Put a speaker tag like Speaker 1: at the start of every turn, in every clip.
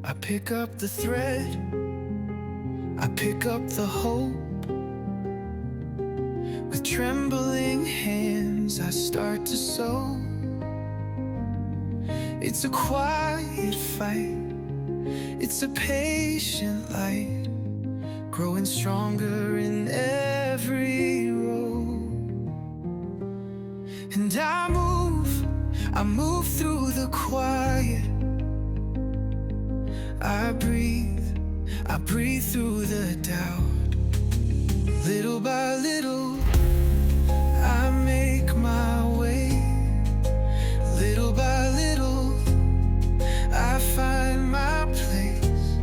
Speaker 1: I pick up the thread, I pick up the hope. With trembling hands I start to sew. It's a quiet fight, it's a patient light, growing stronger in every row. And I move through the quiet. I breathe through the doubt. Little by little, I make my way. Little by little, I find my place.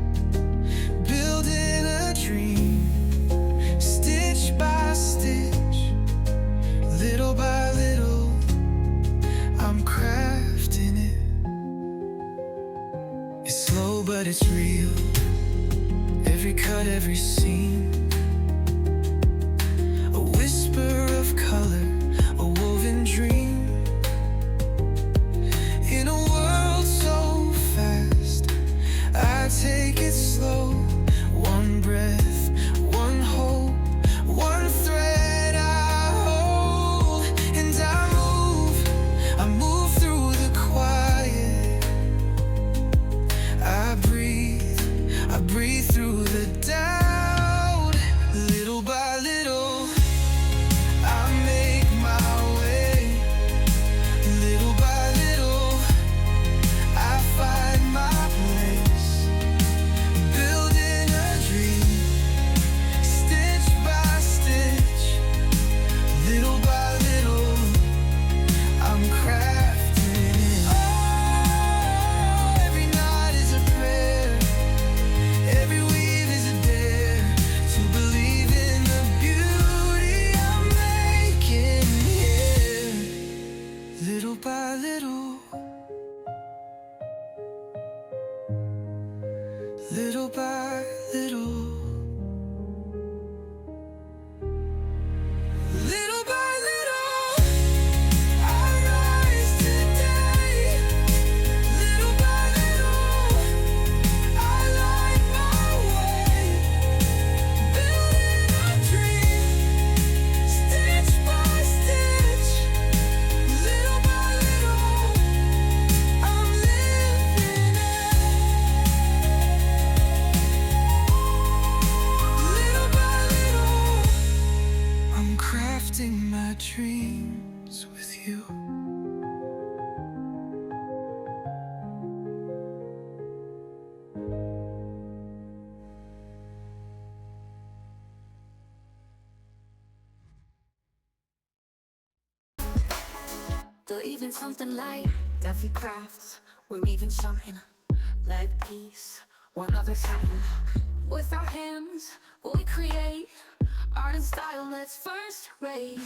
Speaker 1: Building a dream, stitch by stitch. Little by little, I'm crafting it. It's slow but it's real. Every cut, every seam, a whisper of color, a woven dream. In a world so fast, I take it slow. One breath, one hope, one thread I hold. And I move through the quiet. I breathe through the doubt. Little by little, I make my way. Little by little, I find my place. Building a dream, stitch by stitch. Little by little, I'm crafting it. Oh, every night is a prayer, every weave is a dare to believe in the beauty I'm making here. Little by little, little by little, little by little, I rise today. Little by little, I light my way. Building a dream, stitch by stitch. Little by little, I'm living it. Little by little, I'm crafting my dreams with you.
Speaker 2: Though even something like Duffy crafts, we're even something like peace, one other second. With our hands, we create art and style that's first rate.